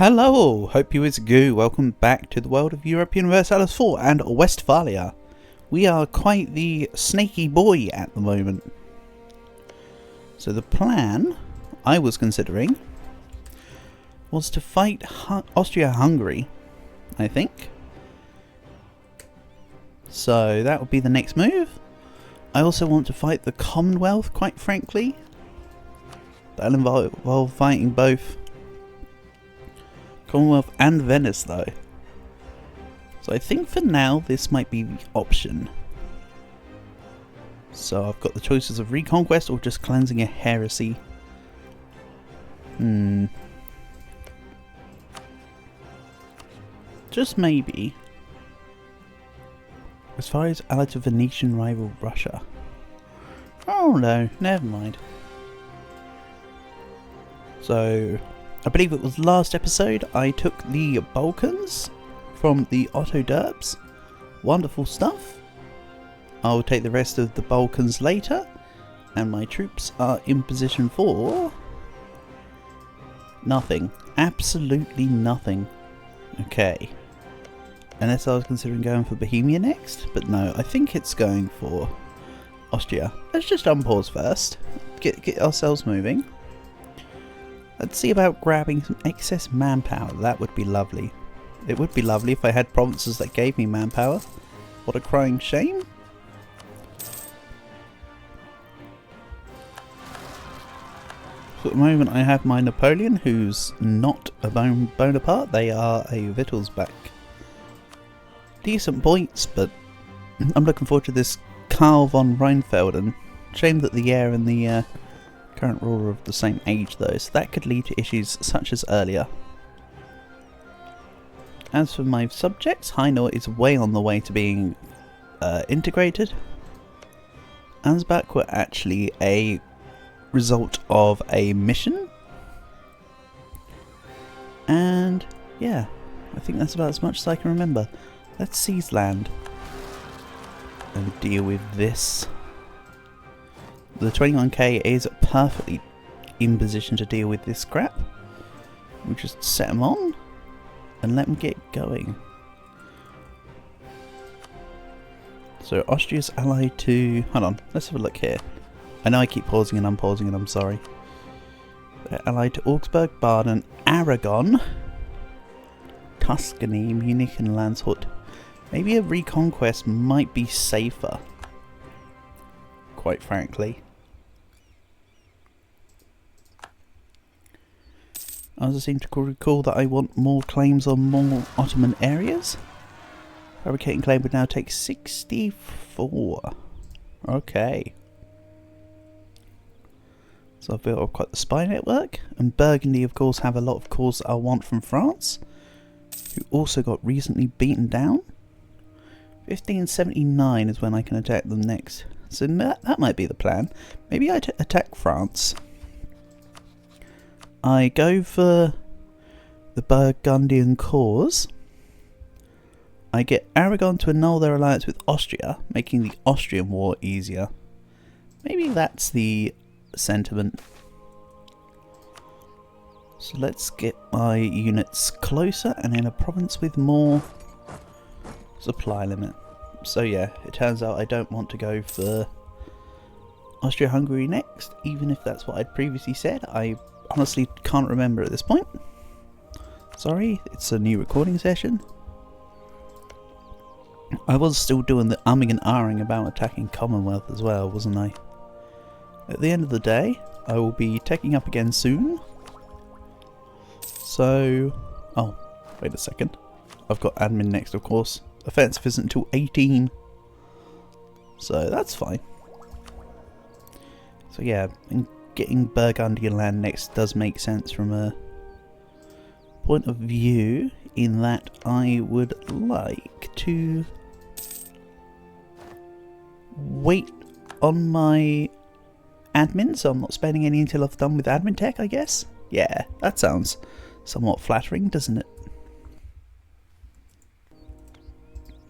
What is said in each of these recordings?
Hello, hope you is good. Welcome back to the world of European Universalis 4 and Westphalia. We are quite the snaky boy at the moment. So the plan I was considering was to fight Austria-Hungary, I think. So that would be the next move. I also want to fight the Commonwealth, quite frankly. That'll involve fighting both Commonwealth and Venice though. So I think for now this might be the option. So I've got the choices of reconquest or just cleansing a heresy. Just maybe. As far as allied to Venetian rival Russia. Oh no, never mind. So I believe it was last episode I took the Balkans from the Otto Derbs. Wonderful stuff. I'll take the rest of the Balkans later, and my troops are in position for nothing. Absolutely nothing. Okay. Unless I was considering going for Bohemia next, but no, I think it's going for Austria. Let's just unpause first. Get ourselves moving. Let's see about grabbing some excess manpower. That would be lovely. It would be lovely if I had provinces that gave me manpower. What a crying shame. So at the moment I have my Napoleon, who's not a Bonaparte. They are a Wittelsbach. Decent points, but I'm looking forward to this Karl von Rheinfelden. Shame that the heir and the current ruler of the same age though, so that could lead to issues such as earlier. As for my subjects, Hainaut is way on the way to being integrated. Ansbach were actually a result of a mission. And yeah, I think that's about as much as I can remember. Let's seize land and deal with this. The 21k is perfectly in position to deal with this crap. We just set them on and let them get going. So Austria's allied to... Hold on, let's have a look here. I know I keep pausing and unpausing and I'm sorry. They're allied to Augsburg, Baden, Aragon, Tuscany, Munich and Landshut. Maybe a reconquest might be safer, quite frankly. I also seem to recall that I want more claims on more Ottoman areas. Fabricating claim would now take 64. Okay. So I've built up quite the spy network. And Burgundy, of course, have a lot of cores I want from France, who also got recently beaten down. 1579 is when I can attack them next. So that might be the plan. Maybe I attack France. I go for the Burgundian cause. I get Aragon to annul their alliance with Austria, making the Austrian war easier. Maybe that's the sentiment. So let's get my units closer and in a province with more supply limit. So yeah, it turns out I don't want to go for Austria-Hungary next, even if that's what I'd previously said. I honestly can't remember at this point. Sorry, it's a new recording session. I was still doing the umming and ahhing about attacking Commonwealth as well, wasn't I? At the end of the day, I will be taking up again soon. So... Oh, wait a second. I've got admin next, of course. Offensive isn't until 18. So that's fine. So yeah, and getting Burgundian land next does make sense from a point of view, in that I would like to wait on my admin, so I'm not spending any until I've done with admin tech, I guess. Yeah, that sounds somewhat flattering, doesn't it?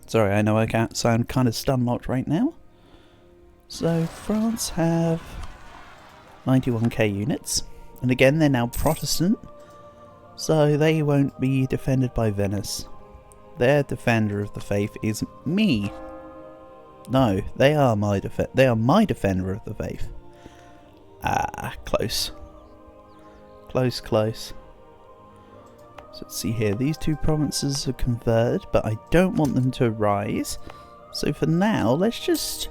Sorry, I know I can't sound kind of stun-locked right now. So France have 91k units, and again they're now Protestant, So they won't be defended by Venice. Their defender of the faith is me. No, they are my defender of the faith. Ah, close. Close, close. So let's see here. These two provinces are converted, but I don't want them to rise. So for now, let's just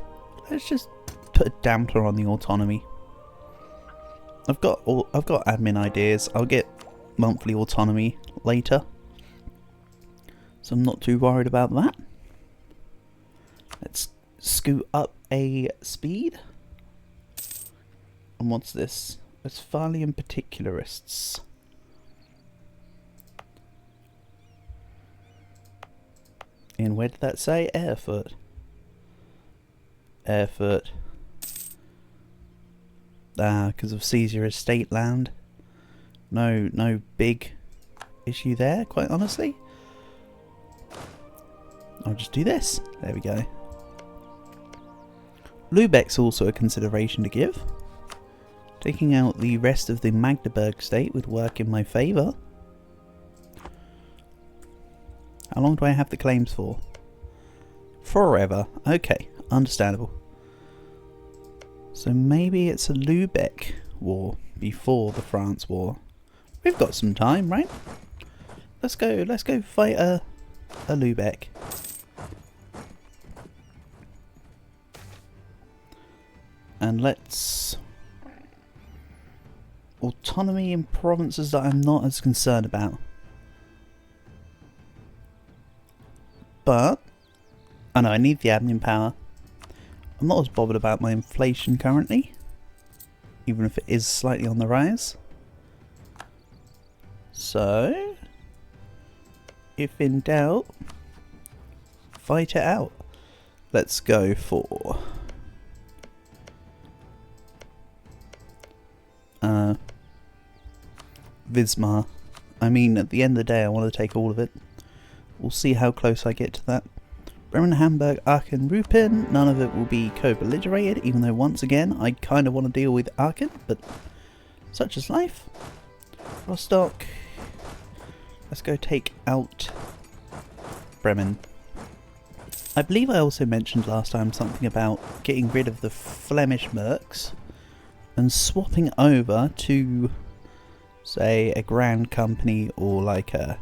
put a damper on the autonomy. I've got admin ideas. I'll get monthly autonomy later, so I'm not too worried about that. Let's scoot up a speed. And what's this? Westphalian particularists. And where did that say? Erfurt. Erfurt. Because of Caesar estate land. No big issue there, quite honestly. I'll just do this. There we go. Lübeck's also a consideration to give. Taking out the rest of the Magdeburg state would work in my favour. How long do I have the claims for? Forever. Okay, understandable. So maybe it's a Lübeck war before the France war. We've got some time, right? Let's go fight a Lübeck. And let's... autonomy in provinces that I'm not as concerned about. But I know I need the admin power. I'm not as bothered about my inflation currently, even if it is slightly on the rise. So, if in doubt, fight it out. Let's go for Wismar. I mean, at the end of the day, I want to take all of it. We'll see how close I get to that. Bremen, Hamburg, Aachen, Rupen. None of it will be co-belligerated, even though once again, I kind of want to deal with Aachen, but such is life. Rostock. Let's go take out Bremen. I believe I also mentioned last time something about getting rid of the Flemish mercs and swapping over to, say, a grand company or like a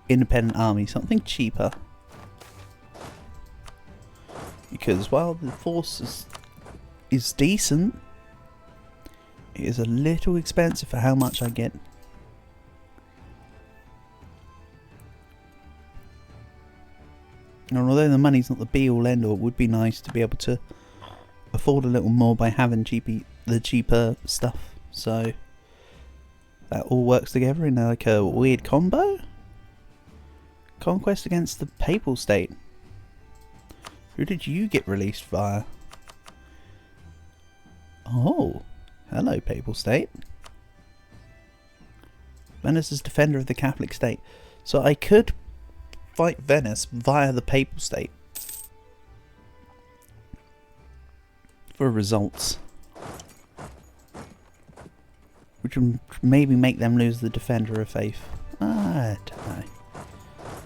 independent army, something cheaper. Because while the force is decent, it is a little expensive for how much I get. And although the money's not the be-all end-all, it would be nice to be able to afford a little more by having the cheaper stuff. So that all works together in like a weird combo. Conquest against the Papal State. Who did you get released via? Oh, hello Papal State. Venice is defender of the Catholic State. So I could fight Venice via the Papal State for results, which would maybe make them lose the defender of faith. I don't know.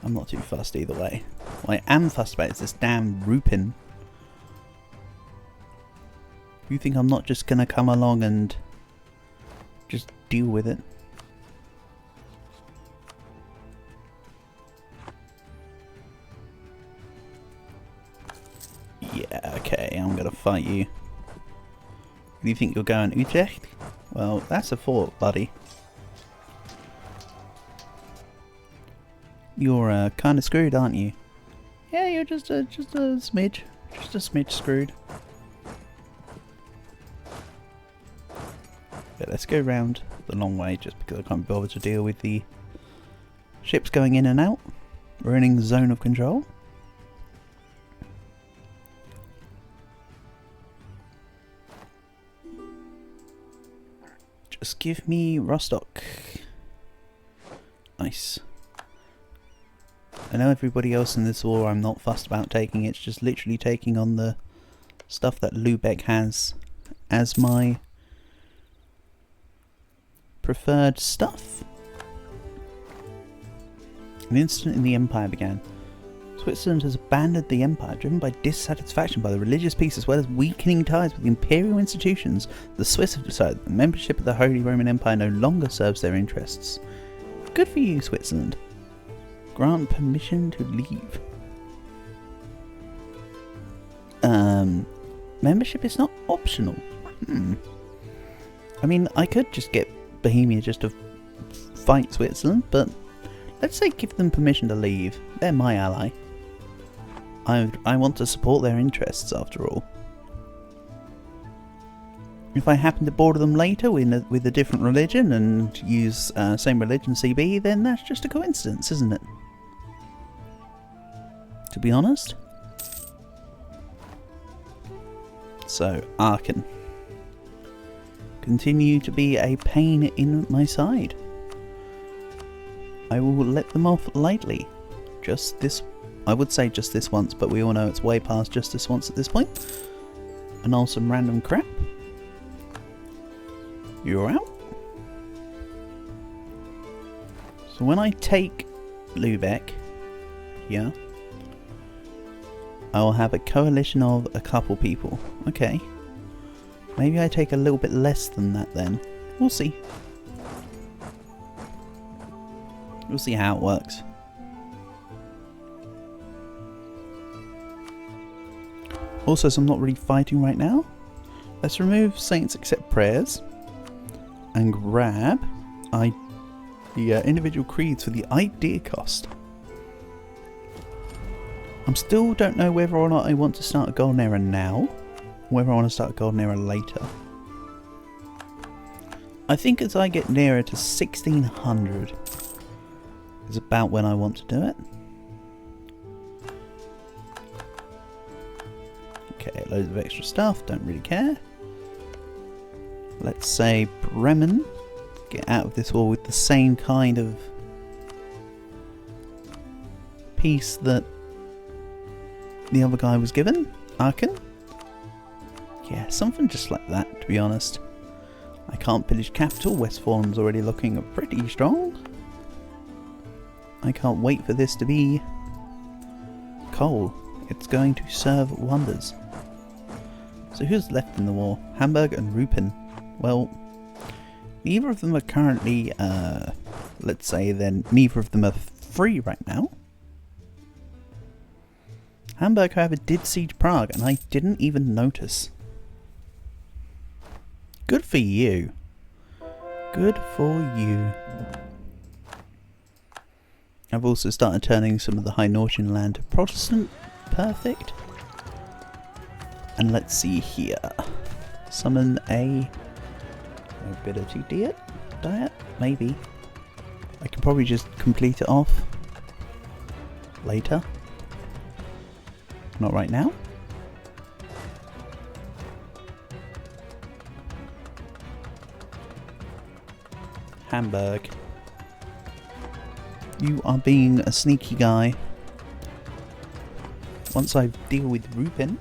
I'm not too fussed either way. What I am fussed about is this damn Rupen. You think I'm not just gonna come along and just deal with it? Yeah, okay, I'm gonna fight you. Do you think you're going Utrecht? Well, that's a fort, buddy. You're kind of screwed, aren't you? Yeah, you're just a smidge. Just a smidge screwed. Yeah, let's go round the long way just because I can't bother to deal with the ships going in and out, ruining the zone of control. Just give me Rostock. Nice. I know everybody else in this war I'm not fussed about taking, it's just literally taking on the stuff that Lübeck has as my preferred stuff. An incident in the Empire began. Switzerland has abandoned the Empire, driven by dissatisfaction by the religious peace as well as weakening ties with the imperial institutions. The Swiss have decided that membership of the Holy Roman Empire no longer serves their interests. Good for you, Switzerland. Grant permission to leave. Membership is not optional. I mean, I could just get Bohemia just to fight Switzerland, but let's say give them permission to leave. They're my ally. I want to support their interests, after all. If I happen to border them later with a different religion and use same religion CB, then that's just a coincidence, isn't it? To be honest. So, Aachen. Continue to be a pain in my side. I will let them off lightly. Just this, I would say just this once, but we all know it's way past just this once at this point. And all some random crap. You're out. So when I take Lübeck here, I'll have a coalition of a couple people. Okay. Maybe I take a little bit less than that then. We'll see. We'll see how it works. Also, so I'm not really fighting right now. Let's remove Saints Accept Prayers and grab the individual creeds for the idea cost. I still don't know whether or not I want to start a golden era now, or whether I want to start a golden era later. I think as I get nearer to 1600 is about when I want to do it. Okay, loads of extra stuff, don't really care. Let's say Bremen, get out of this war with the same kind of peace that the other guy was given. Aachen? Yeah, something just like that, to be honest. I can't pillage capital. Westphalia already looking pretty strong. I can't wait for this to be coal. It's going to serve wonders. So who's left in the war? Hamburg and Rupen. Well, neither of them are currently, let's say then, neither of them are free right now. Hamburg, however, did siege Prague, and I didn't even notice. Good for you. Good for you. I've also started turning some of the High Nortian land to Protestant. Perfect. And let's see here. Summon a mobility diet? Maybe. I can probably just complete it off later. Not right now. Hamburg. You are being a sneaky guy. Once I deal with Rupen,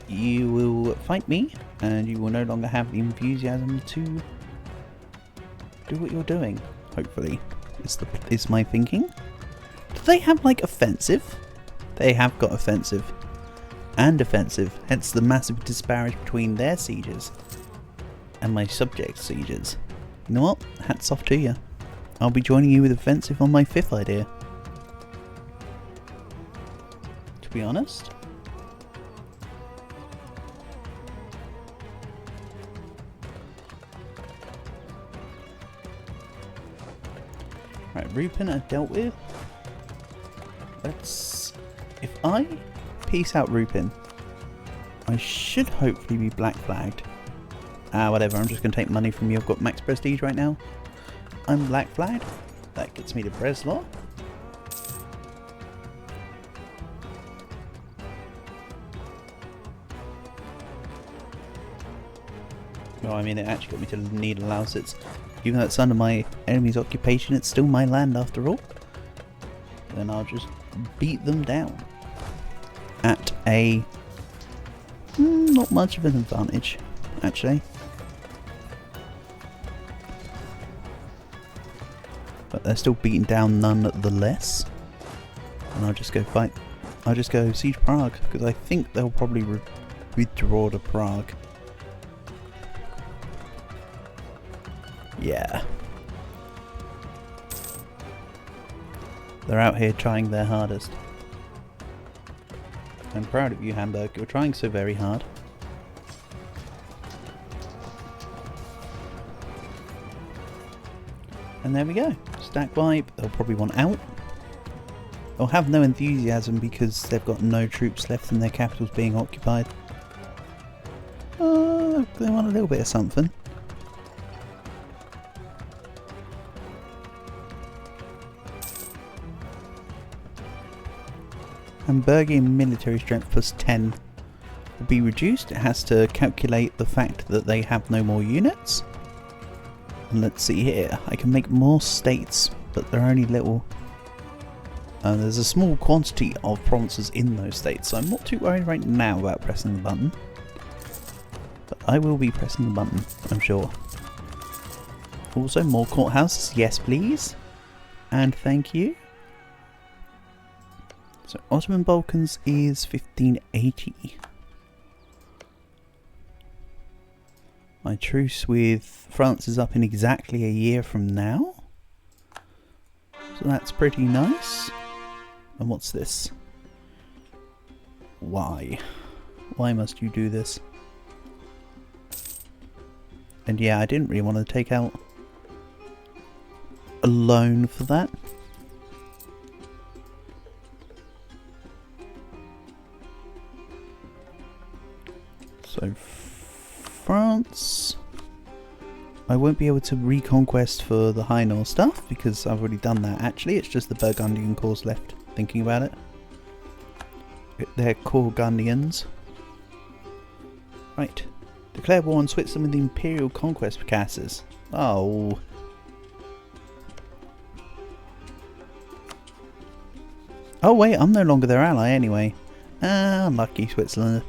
you will fight me, and you will no longer have the enthusiasm to do what you're doing. Hopefully, is my thinking. Do they have like offensive? They have got offensive and defensive. Hence the massive disparity between their sieges and my subject sieges. You know what? Hats off to you. I'll be joining you with offensive on my 5th idea. To be honest. Right, Rupen I've dealt with. If I peace out Rupen, I should hopefully be black flagged. Whatever, I'm just going to take money from you. I've got max prestige right now. I'm black flagged. That gets me to Breslau. Well, I mean, it actually got me to need a Lausitz. Even though it's under my enemy's occupation, it's still my land after all. Then I'll just beat them down. At a... not much of an advantage, actually. But they're still beaten down nonetheless. And I'll just go fight. I'll just go siege Prague, because I think they'll probably withdraw to Prague. Yeah. They're out here trying their hardest. I'm proud of you, Hamburg. You're trying so very hard. And there we go. Stack vibe. They'll probably want out. They'll have no enthusiasm because they've got no troops left and their capital's being occupied. They want a little bit of something. Hamburgian military strength plus 10 will be reduced. It has to calculate the fact that they have no more units. And let's see here. I can make more states, but they're only little. There's a small quantity of provinces in those states, so I'm not too worried right now about pressing the button. But I will be pressing the button, I'm sure. Also, more courthouses. Yes, please. And thank you. So Ottoman Balkans is 1580. My truce with France is up in exactly a year from now. So that's pretty nice. And what's this? Why? Why must you do this? And yeah, I didn't really want to take out a loan for that. So France, I won't be able to reconquest for the High North stuff because I've already done that. Actually, it's just the Burgundian cause left, thinking about it. They're Courgundians. Right. Declare war on Switzerland with the Imperial Conquest Percasses. Oh. Oh wait, I'm no longer their ally anyway. Ah, lucky Switzerland.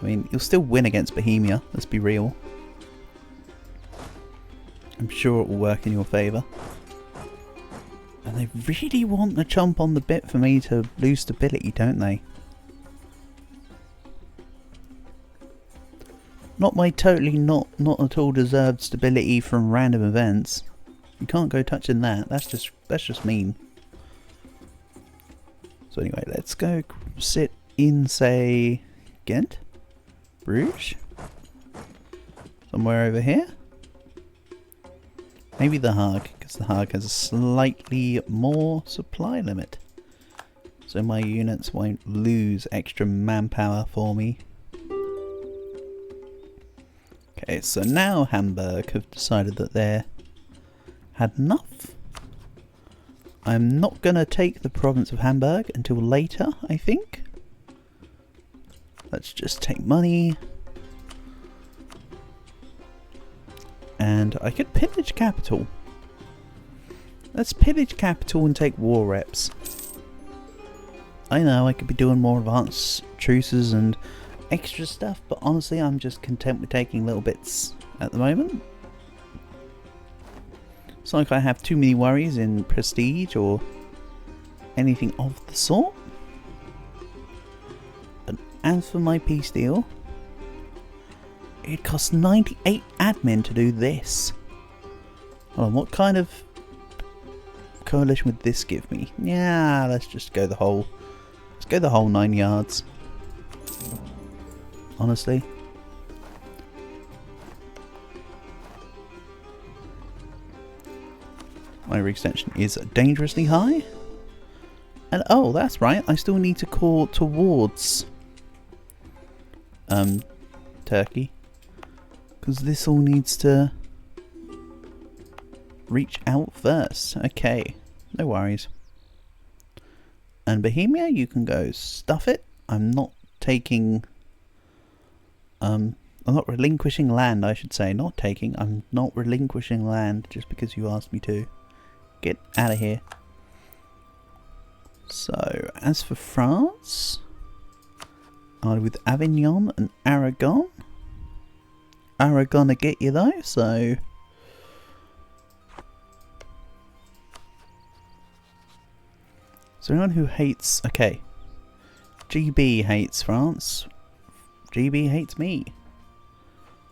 I mean, you'll still win against Bohemia, let's be real. I'm sure it will work in your favour. And they really want the chomp on the bit for me to lose stability, don't they? Not my totally not at all deserved stability from random events. You can't go touching that. That's just mean. So anyway, let's go sit in, say, Ghent? Bruges? Somewhere over here? Maybe The Hague, because The Hague has a slightly more supply limit. So my units won't lose extra manpower for me. Okay, so now Hamburg have decided that they're had enough. I'm not going to take the province of Hamburg until later, I think. Let's just take money. And I could pillage capital. Let's pillage capital and take war reps. I know I could be doing more advanced truces and extra stuff, but honestly I'm just content with taking little bits at the moment. It's not like I have too many worries in prestige or anything of the sort. And as for my peace deal, it costs 98 admin to do this. Hold on, what kind of coalition would this give me? Yeah, let's just go the whole. Let's go the whole 9 yards. Honestly. My re-extension is dangerously high. And oh, that's right, I still need to call towards Turkey. Because this all needs to reach out first. Okay, no worries. And Bohemia, you can go stuff it. I'm not taking... I'm not relinquishing land, I should say. Not taking. I'm not relinquishing land just because you asked me to. Get out of here. So, as for France, with Avignon and Aragon. Aragon to get you though, so So anyone who hates... Okay. GB hates France. GB hates me.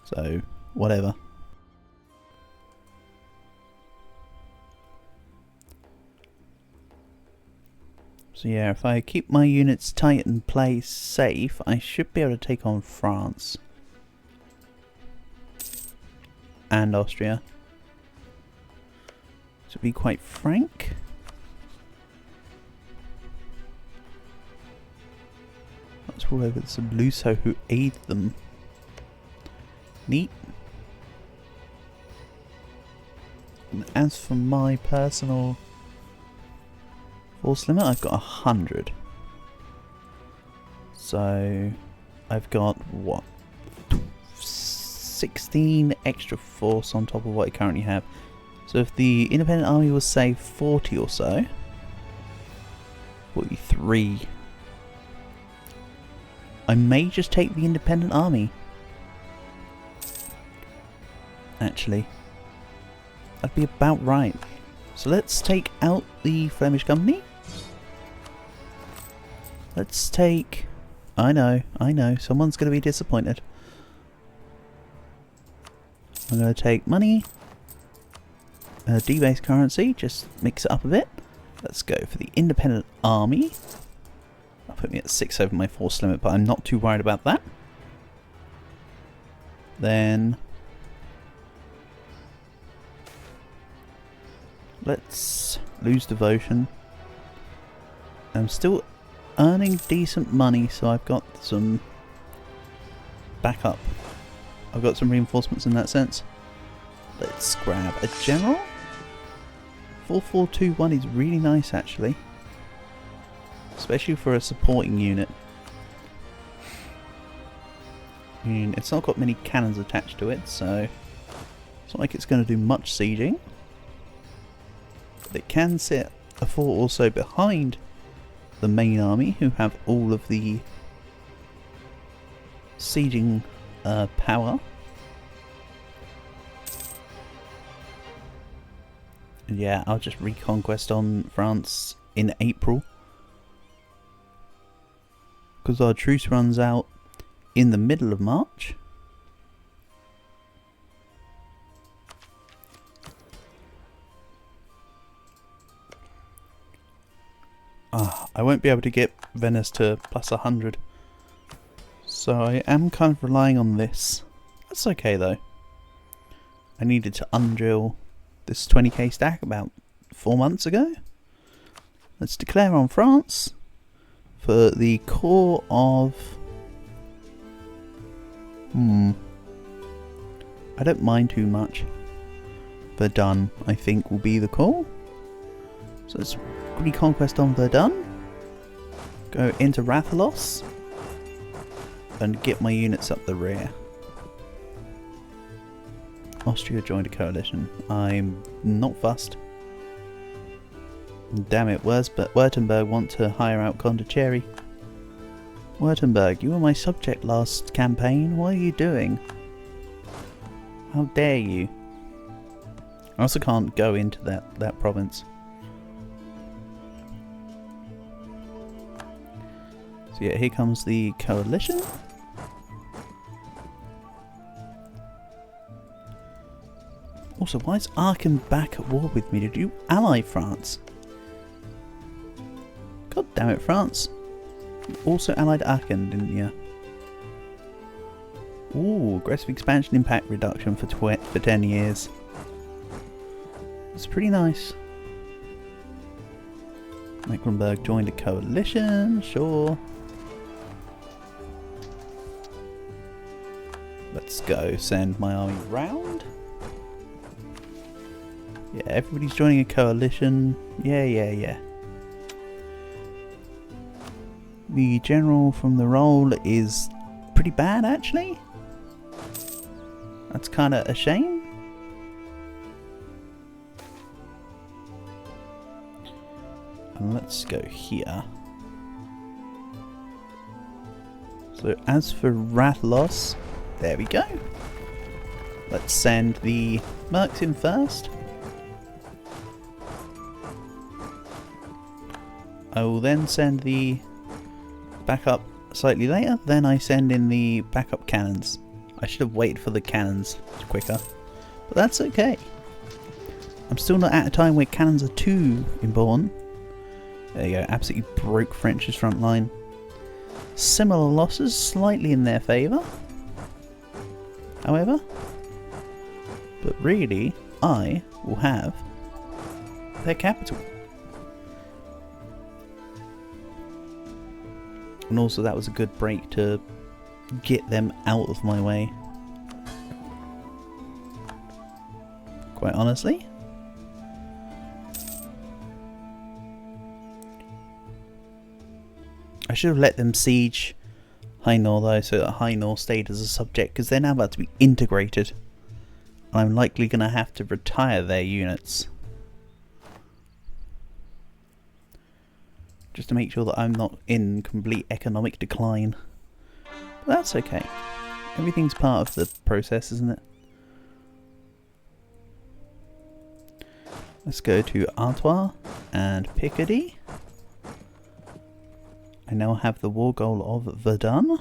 So, whatever. So yeah, if I keep my units tight and play safe, I should be able to take on France. And Austria. To be quite frank. Let's roll over some Luso who aid them. Neat. And as for my personal force limit, I've got 100. So I've got what? 16 extra force on top of what I currently have. So if the independent army was say 40 or so, 43, I may just take the independent army. Actually, that'd be about right. So let's take out the Flemish company. Let's take... I know, someone's going to be disappointed. I'm going to take money, debase currency, just mix it up a bit. Let's go for the independent army. That'll put me at 6 over my force limit, but I'm not too worried about that. Then let's lose devotion. I'm still earning decent money, so I've got some backup. I've got some reinforcements in that sense. Let's grab a general. 4421 is really nice actually, especially for a supporting unit. I mean, it's not got many cannons attached to it, so it's not like it's going to do much sieging. But it can sit a fort also behind the main army, who have all of the sieging power. And yeah, I'll just reconquest on France in April, because our truce runs out in the middle of March. I won't be able to get Venice to plus 100. So I am kind of relying on this. That's okay though. I needed to undrill this 20k stack about 4 months ago. Let's declare on France for the core of... I don't mind too much. Verdun, I think, will be the call. So let's reconquest on Verdun. Go into Rathalos. And get my units up the rear. Austria joined a coalition. I'm not fussed. Damn it, Württemberg want to hire out Condicherry. Württemberg, you were my subject last campaign. What are you doing? How dare you? I also can't go into that province. So yeah, here comes the coalition. Also, why is Aachen back at war with me? Did you ally France? God damn it, France. You also allied Aachen, didn't you? Ooh, aggressive expansion impact reduction for 10 years. It's pretty nice. Mecklenburg joined a coalition, sure. Let's go send my army round. Yeah, everybody's joining a coalition. Yeah. The general from the role is pretty bad, actually. That's kind of a shame. And let's go here. So as for Rathalos, there we go. Let's send the mercs in first. I will then send the backup slightly later. Then I send in the backup cannons. I should have waited for the cannons quicker. But that's okay. I'm still not at a time where cannons are too important. There you go. Absolutely broke French's front line. Similar losses, slightly in their favour. However. But really, I will have their capital. And also that was a good break to get them out of my way. Quite honestly. I should have let them siege Hainaut though, so that Hainaut stayed as a subject, because they're now about to be integrated. And I'm likely going to have to retire their units. Just to make sure that I'm not in complete economic decline. But that's okay. Everything's part of the process, isn't it? Let's go to Artois and Picardy. I now have the war goal of Verdun.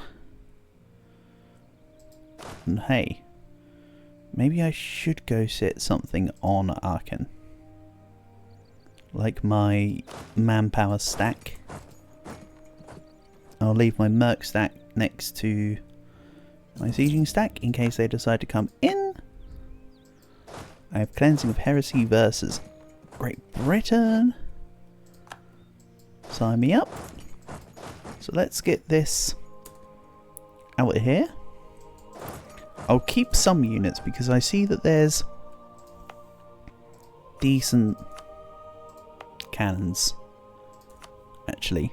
And hey, maybe I should go sit something on Aachen. Like my manpower stack. I'll leave my merc stack next to my sieging stack in case they decide to come in. I have cleansing of heresy versus Great Britain. Sign me up. So let's get this out of here. I'll keep some units because I see that there's decent cannons, actually.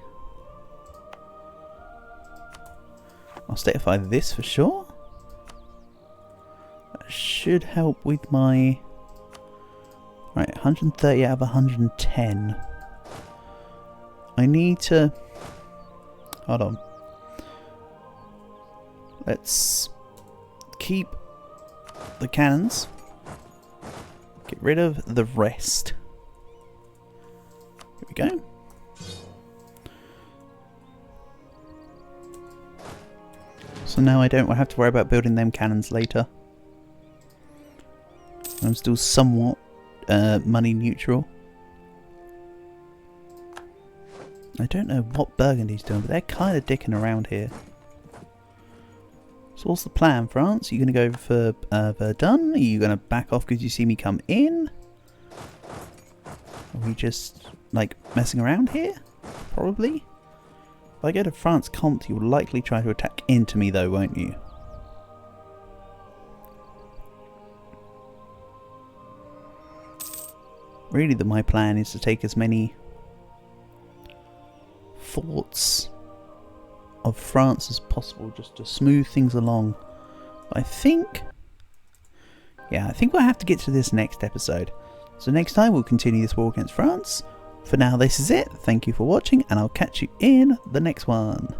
I'll statify this for sure. That should help with my... Right, 130 out of 110. I need to... Hold on. Let's keep the cannons. Get rid of the rest. Here we go. So now I don't have to worry about building them cannons later. I'm still somewhat money neutral. I don't know what Burgundy's doing, but they're kind of dicking around here. So what's the plan, France? Are you going to go for Verdun? Are you going to back off because you see me come in? Are we just, like, messing around here? Probably. If I go to France Comte, you'll likely try to attack into me though, won't you? Really, my plan is to take as many forts of France as possible just to smooth things along. But I think... yeah, I think we'll have to get to this next episode. So next time we'll continue this war against France. For now, this is it. Thank you for watching, and I'll catch you in the next one.